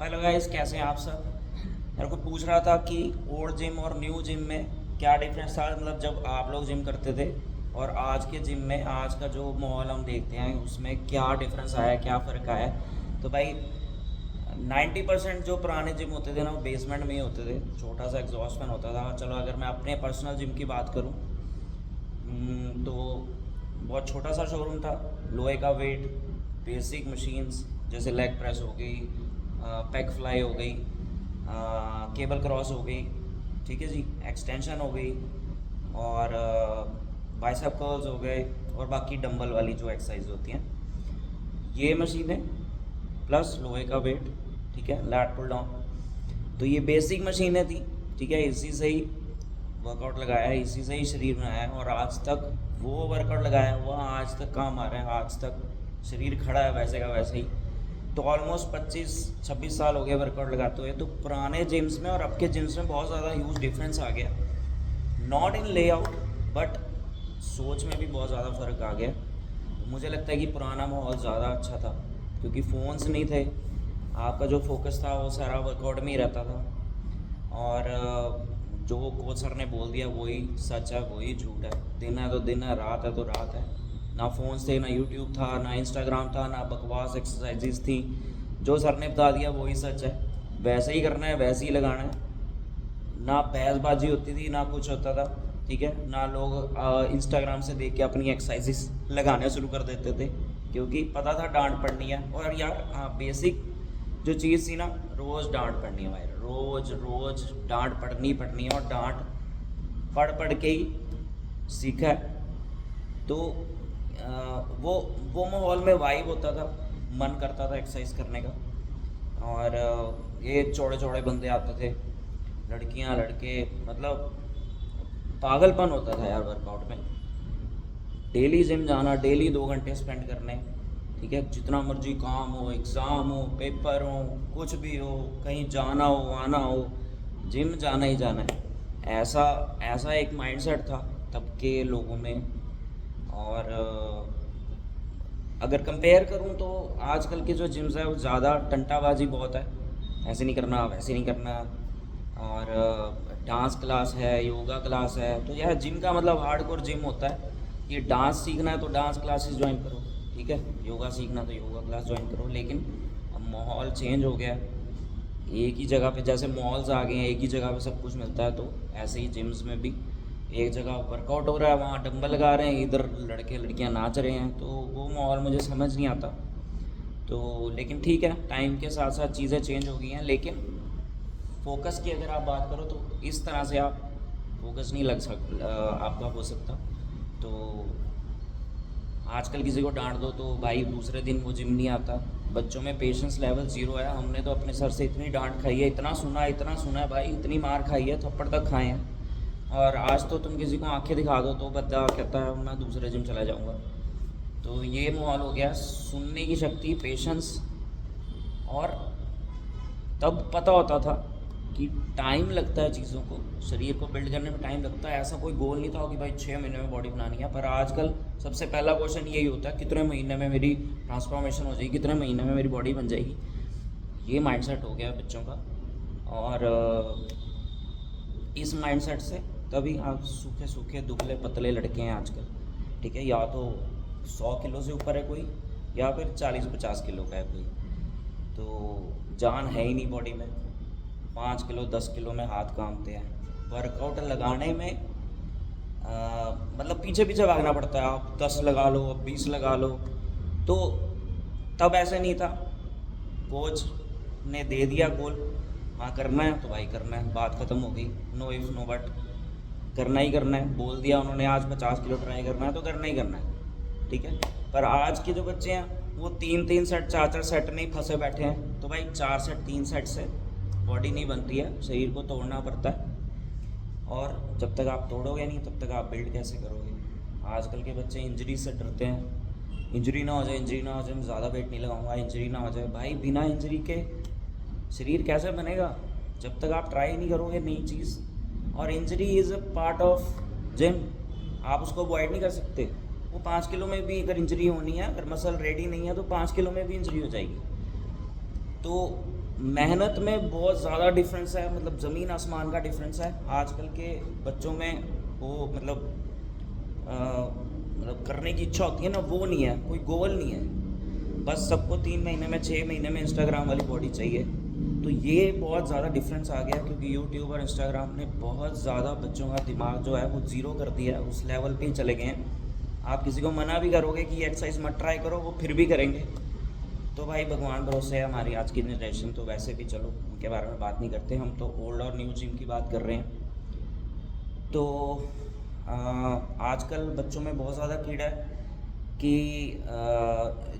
Hello guys, कैसे हैं आप सब। मेरे को पूछ रहा था कि ओल्ड जिम और न्यू जिम में क्या डिफरेंस था, मतलब जब आप लोग जिम करते थे और आज के जिम में, आज का जो माहौल हम देखते हैं उसमें क्या डिफरेंस आया, क्या फ़र्क आया है। तो भाई 90% जो पुराने जिम होते थे ना, वो बेसमेंट में ही होते थे, छोटा सा एग्जॉस्ट फैन होता था। चलो अगर मैं अपने पर्सनल जिम की बात करूँ, तो बहुत छोटा सा शोरूम था। लोहे का वेट, बेसिक मशीन्स जैसे लेग प्रेस हो गई, पैक फ्लाई हो गई, केबल क्रॉस हो गई, ठीक है जी, एक्सटेंशन हो गई, और बाइसेप कर्ल्स हो गए, और बाकी डंबल वाली जो एक्सरसाइज होती हैं ये मशीनें, प्लस लोहे का वेट, ठीक है, लैट पुल डाउन। तो ये बेसिक मशीनें थी, ठीक है। इसी से ही वर्कआउट लगाया है, इसी से ही शरीर बनाया है, और आज तक वो वर्कआउट लगाया हुआ आज तक काम आ रहा है। आज तक शरीर खड़ा है वैसे का वैसे ही। तो ऑलमोस्ट 25-26 साल हो गए वर्कआउट लगाते हुए। तो पुराने जिम्स में और अब के जिम्स में बहुत ज़्यादा ह्यूज डिफरेंस आ गया, नॉट इन लेआउट बट सोच में भी बहुत ज़्यादा फ़र्क आ गया। मुझे लगता है कि पुराना माहौल ज़्यादा अच्छा था, क्योंकि फ़ोन्स नहीं थे, आपका जो फोकस था वो सारा वर्कआउट में ही रहता था। और जो कोच सर ने बोल दिया वही सच है, वही झूठ है। दिन है तो दिन है, रात है तो रात है। ना फ़ोन्स थे, ना यूट्यूब था, ना इंस्टाग्राम था, ना बकवास एक्सरसाइजेज थी। जो सर ने बता दिया वही सच है, वैसे ही करना है, वैसे ही लगाना है। ना बहसबाजी होती थी, ना कुछ होता था, ठीक है। ना लोग इंस्टाग्राम से देख के अपनी एक्सरसाइजेस लगाने शुरू कर देते थे, क्योंकि पता था डांट पड़नी है। और यार बेसिक जो चीज़ थी ना, रोज़ डांट पड़नी है भाई, रोज़ रोज़ डांट पड़नी है, और डांट पढ़ पढ़ के ही सीखा है। तो वो माहौल में वाइब होता था, मन करता था एक्सरसाइज करने का। और ये चौड़े चौड़े बंदे आते थे, लड़कियां लड़के, मतलब पागलपन होता था यार वर्कआउट में। डेली जिम जाना, डेली 2 घंटे स्पेंड करने, ठीक है। जितना मर्जी काम हो, एग्ज़ाम हो, पेपर हो, कुछ भी हो, कहीं जाना हो आना हो, जिम जाना ही जाना है। ऐसा ऐसा एक माइंडसेट था तब के लोगों में। और अगर कंपेयर करूं तो आजकल के जो जिम्स है वो ज़्यादा टंटाबाजी बहुत है, ऐसे नहीं करना, वैसे नहीं करना। और डांस क्लास है, योगा क्लास है। तो यह जिम का मतलब हार्डकोर जिम होता है कि डांस सीखना है तो डांस क्लासेस ज्वाइन करो, ठीक है। योगा सीखना तो योगा क्लास ज्वाइन करो। लेकिन अब माहौल चेंज हो गया है, एक ही जगह पे जैसे मॉल्स आ गए हैं, एक ही जगह पे सब कुछ मिलता है, तो ऐसे ही जिम्स में भी एक जगह वर्कआउट हो रहा है, वहाँ डंबल लगा रहे हैं, इधर लड़के लड़कियाँ नाच रहे हैं। तो वो माहौल मुझे समझ नहीं आता। तो लेकिन ठीक है, टाइम के साथ साथ चीज़ें चेंज हो गई हैं। लेकिन फोकस की अगर आप बात करो तो इस तरह से आप फोकस नहीं आपका हो सकता। तो आजकल किसी को डांट दो तो भाई दूसरे दिन वो जिम नहीं आता। बच्चों में पेशेंस लेवल ज़ीरो है। हमने तो अपने सर से इतनी डांट खाई है, इतना सुना है भाई, इतनी मार खाई है, थप्पड़ तक खाए हैं। और आज तो तुम किसी को आंखें दिखा दो तो बंदा कहता है मैं दूसरे जिम चला जाऊंगा। तो ये माहौल हो गया, सुनने की शक्ति, पेशेंस। और तब पता होता था कि टाइम लगता है चीज़ों को, शरीर को बिल्ड करने में टाइम लगता है। ऐसा कोई गोल नहीं था कि भाई 6 महीने में बॉडी बनानी है। पर आजकल सबसे पहला क्वेश्चन यही होता है, कितने महीने में मेरी ट्रांसफॉर्मेशन हो जाएगी, कितने महीने में मेरी बॉडी बन जाएगी। ये माइंडसेट हो गया है बच्चों का। और इस माइंडसेट से तभी आप सूखे सूखे दुबले पतले लड़के हैं आजकल, ठीक है। या तो 100 किलो से ऊपर है कोई, या फिर 40-50 किलो का है कोई। तो जान है ही नहीं बॉडी में, 5 किलो 10 किलो में हाथ कामते हैं। वर्कआउट लगाने में मतलब पीछे पीछे भागना पड़ता है। आप 10 लगा लो, अब 20 लगा लो। तो तब ऐसे नहीं था, कोच ने दे दिया गोल, हाँ करना है तो भाई करना है, बात ख़त्म हो गई। नो इफ़ नो बट, करना ही करना है। बोल दिया उन्होंने आज 50 किलो ट्राई करना है तो करना ही करना है, ठीक है। पर आज के जो बच्चे हैं वो 3-3 सेट 4-4 सेट में ही फंसे बैठे हैं। तो भाई 4 सेट 3 सेट से बॉडी नहीं बनती है, शरीर को तोड़ना पड़ता है। और जब तक आप तोड़ोगे नहीं तब तक आप बिल्ड कैसे करोगे। आजकल के बच्चे इंजरी से डरते हैं, इंजरी ना हो जाए, इंजरी ना हो जाए, मैं ज़्यादा वेट नहीं लगाऊंगा, इंजरी ना हो जाए। भाई बिना इंजरी के शरीर कैसे बनेगा जब तक आप ट्राई नहीं करोगे नई चीज़। और injury is a part of gym, आप उसको अवॉइड नहीं कर सकते। वो 5 किलो में भी अगर इंजरी होनी है, अगर मसल रेडी नहीं है तो 5 किलो में भी इंजरी हो जाएगी। तो मेहनत में बहुत ज़्यादा डिफरेंस है, मतलब ज़मीन आसमान का डिफरेंस है। आजकल के बच्चों में वो मतलब करने की इच्छा होती है ना, वो नहीं है, कोई गोल नहीं है। बस सबको 3 महीने में 6 महीने में इंस्टाग्राम वाली बॉडी चाहिए। तो ये बहुत ज़्यादा डिफरेंस आ गया, क्योंकि यूट्यूब और इंस्टाग्राम ने बहुत ज़्यादा बच्चों का दिमाग जो है वो ज़ीरो कर दिया है, उस लेवल पे ही चले गए हैं। आप किसी को मना भी करोगे कि एक्सरसाइज मत ट्राई करो, वो फिर भी करेंगे। तो भाई भगवान भरोसे है हमारी आज की जनरेशन, तो वैसे भी चलो उनके बारे में बात नहीं करते, हम तो ओल्ड और न्यू जिम की बात कर रहे हैं। तो आजकल बच्चों में बहुत ज़्यादा कीड़ा है कि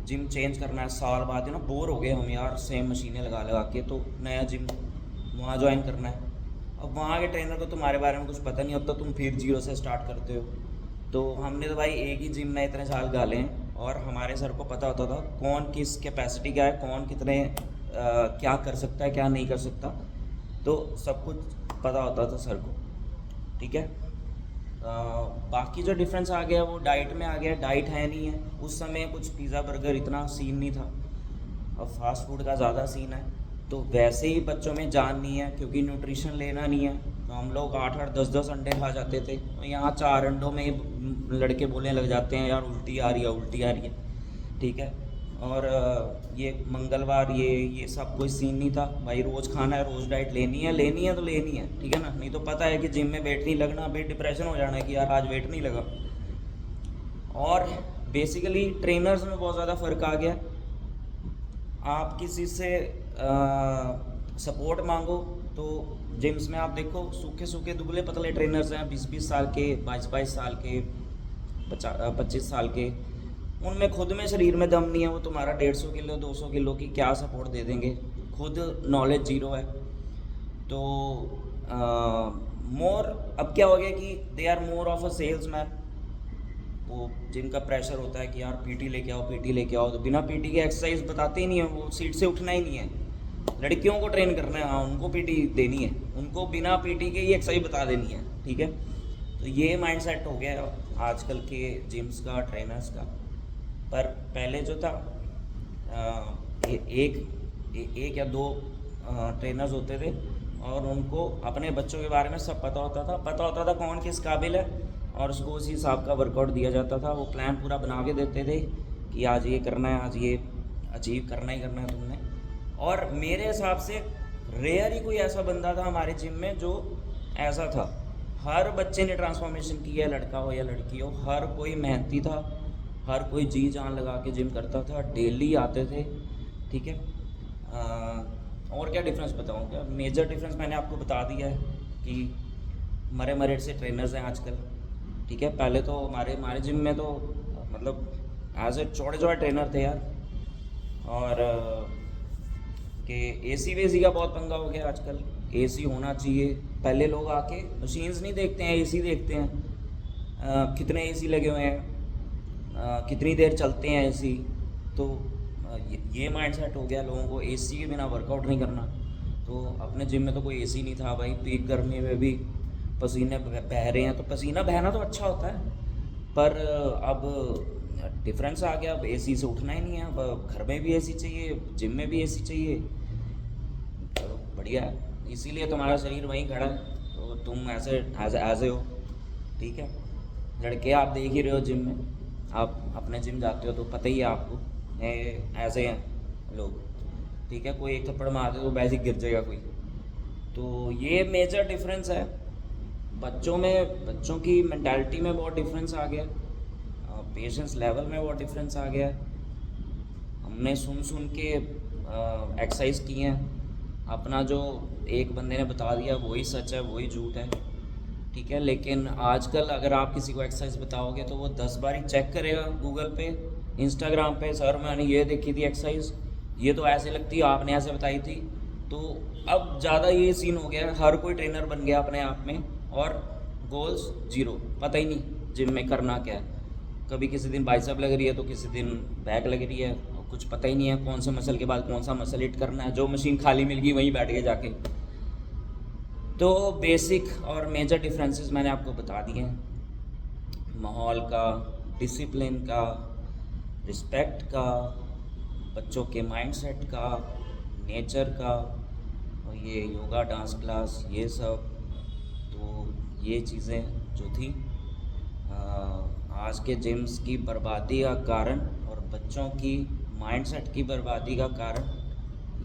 जिम चेंज करना है साल बाद, है ना, बोर हो गए हम यार सेम मशीनें लगा लगा के, तो नया जिम वहाँ ज्वाइन करना है। अब वहाँ के ट्रेनर को तुम्हारे बारे में कुछ पता नहीं होता, तुम फिर जीरो से स्टार्ट करते हो। तो हमने तो भाई एक ही जिम में इतने साल गाले हैं, और हमारे सर को पता होता था कौन किस कैपेसिटी का है, कौन कितने क्या कर सकता है क्या नहीं कर सकता, तो सब कुछ पता होता था सर को, ठीक है। बाकी जो डिफरेंस आ गया वो डाइट में आ गया। डाइट है नहीं है, उस समय कुछ पिज़्ज़ा बर्गर इतना सीन नहीं था, अब फास्ट फूड का ज़्यादा सीन है। तो वैसे ही बच्चों में जान नहीं है, क्योंकि न्यूट्रिशन लेना नहीं है, तो हम लोग 8-8 10-10 अंडे खा जाते थे, तो यहाँ 4 अंडों में लड़के बोलने लग जाते हैं यार उल्टी आ रही है उल्टी आ रही है, ठीक है। और ये मंगलवार ये सब कोई सीन नहीं था भाई, रोज़ खाना है, रोज़ डाइट लेनी है तो लेनी है, ठीक है ना। नहीं तो पता है कि जिम में वेट नहीं लगना, फिर डिप्रेशन हो जाना है कि यार आज वेट नहीं लगा। और बेसिकली ट्रेनर्स में बहुत ज़्यादा फ़र्क आ गया। आप किसी से सपोर्ट मांगो तो जिम्स में आप देखो सूखे सूखे दुबले पतले ट्रेनर्स हैं, 20-20 साल के, 22-22 साल के, 25 साल के, उनमें खुद में शरीर में दम नहीं है, वो तुम्हारा 150 किलो 200 किलो की क्या सपोर्ट दे देंगे, खुद नॉलेज जीरो है। तो मोर अब क्या हो गया कि they are more of a salesman. वो जिनका प्रेशर होता है कि यार पीटी लेके आओ पीटी लेके आओ, तो बिना पीटी के एक्सरसाइज बताते ही नहीं है, वो सीट से उठना ही नहीं है। लड़कियों को ट्रेन करना है, हाँ उनको पीटी देनी है, उनको बिना पीटी के ही एक्सरसाइज बता देनी है, ठीक है। तो ये माइंडसेट हो गया आजकल के जिम्स का, ट्रेनर्स का। पर पहले जो था एक या दो ट्रेनर्स होते थे, और उनको अपने बच्चों के बारे में सब पता होता था कौन किस काबिल है, और उसको उसी हिसाब का वर्कआउट दिया जाता था। वो प्लान पूरा बना के देते थे कि आज ये करना है, आज ये अचीव करना ही करना है तुमने। और मेरे हिसाब से रेयर ही कोई ऐसा बंदा था हमारे जिम में जो ऐसा था। हर बच्चे ने ट्रांसफॉर्मेशन की है, लड़का हो या लड़की हो, हर कोई मेहनती था, हर कोई जी जान लगा के जिम करता था, डेली आते थे, ठीक है। और क्या डिफरेंस बताऊँ, क्या मेजर डिफरेंस मैंने आपको बता दिया है कि मरे मरे से ट्रेनर्स हैं आजकल, ठीक है। पहले तो हमारे जिम में तो मतलब एज ए चौड़े ट्रेनर थे यार, और कि एसी वेसी का बहुत पंगा हो गया आजकल, एसी होना चाहिए। पहले लोग आके मशीन्स नहीं देखते हैं, एसी देखते हैं, कितने एसी लगे हुए हैं, कितनी देर चलते हैं एसी। तो ये माइंडसेट हो गया लोगों को, एसी के बिना वर्कआउट नहीं करना। तो अपने जिम में तो कोई एसी नहीं था भाई, पीक गर्मी में भी पसीने बह रहे हैं, तो पसीना बहना तो अच्छा होता है, पर अब डिफरेंस आ गया, अब एसी से उठना ही नहीं है, अब घर में भी एसी चाहिए, जिम में भी एसी चाहिए। चलो बढ़िया है, इसीलिए तुम्हारा शरीर वहीं खड़ा है, तो तुम ऐसे ऐसे हो, ठीक है। लड़के आप देख ही रहे हो जिम में, आप अपने जिम जाते हो तो पता ही है आपको, ऐसे हैं लोग, ठीक है। कोई एक थप्पड़ मार दे तो वैसे ही गिर जाएगा कोई। तो ये मेजर डिफरेंस है। बच्चों की मेंटालिटी में बहुत डिफरेंस आ गया, पेशेंस लेवल में बहुत डिफरेंस आ गया। हमने सुन के एक्सरसाइज की हैं, अपना जो एक बंदे ने बता दिया वही सच है वही झूठ है, ठीक है। लेकिन आजकल अगर आप किसी को एक्सरसाइज बताओगे तो वो 10 बार ही चेक करेगा गूगल पे, इंस्टाग्राम पे, सर मैंने ये देखी थी एक्सरसाइज, ये तो ऐसे लगती है, आपने ऐसे बताई थी। तो अब ज़्यादा ये सीन हो गया है, हर कोई ट्रेनर बन गया अपने आप में, और गोल्स जीरो, पता ही नहीं जिम में करना क्या है। कभी किसी दिन बाइसेप लग रही है तो किसी दिन बैक लग रही है, कुछ पता ही नहीं है कौन से मसल के बाद कौन सा मसल हिट करना है, जो मशीन खाली मिल गई वहीं बैठ गए जाके। तो बेसिक और मेजर डिफरेंसेस मैंने आपको बता दिए हैं, माहौल का, डिसिप्लिन का, रिस्पेक्ट का, बच्चों के माइंडसेट का, नेचर का, और ये योगा डांस क्लास, ये सब। तो ये चीज़ें जो थी आज के जिम्स की बर्बादी का कारण और बच्चों की माइंडसेट की बर्बादी का कारण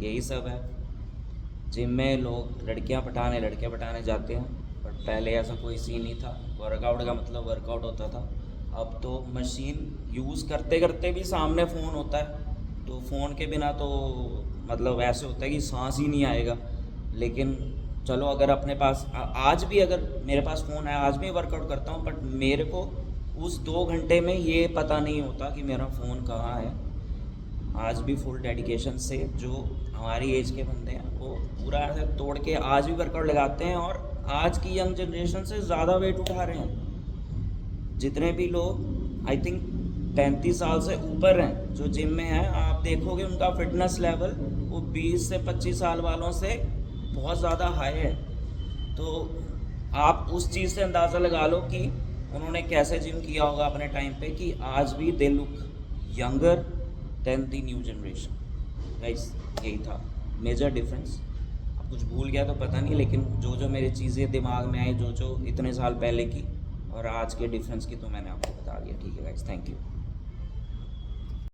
यही सब है। जिम में लोग लड़के पटाने जाते हैं, पर पहले ऐसा कोई सीन नहीं था। वर्कआउट का मतलब वर्कआउट होता था। अब तो मशीन यूज़ करते करते भी सामने फ़ोन होता है, तो फ़ोन के बिना तो मतलब ऐसे होता है कि सांस ही नहीं आएगा। लेकिन चलो, अगर अपने पास आज भी अगर मेरे पास फ़ोन है, आज भी वर्कआउट करता हूँ, बट मेरे को उस 2 घंटे में ये पता नहीं होता कि मेरा फ़ोन कहाँ है। आज भी फुल डेडिकेशन से जो हमारी एज के बंदे हैं वो पूरा ऐसे तोड़ के आज भी वर्कआउट लगाते हैं, और आज की यंग जनरेशन से ज़्यादा वेट उठा रहे हैं। जितने भी लोग आई थिंक 35 साल से ऊपर हैं जो जिम में हैं, आप देखोगे उनका फिटनेस लेवल वो 20 से 25 साल वालों से बहुत ज़्यादा हाई है। तो आप उस चीज़ से अंदाज़ा लगा लो कि उन्होंने कैसे जिम किया होगा अपने टाइम पे, कि आज भी they look younger than the new generation. Guys, यही था मेजर डिफरेंस। अब कुछ भूल गया तो पता नहीं, लेकिन जो जो मेरी चीज़ें दिमाग में आई, जो जो इतने साल पहले की और आज के डिफरेंस की, तो मैंने आपको बता दिया। ठीक है गाइस, थैंक यू।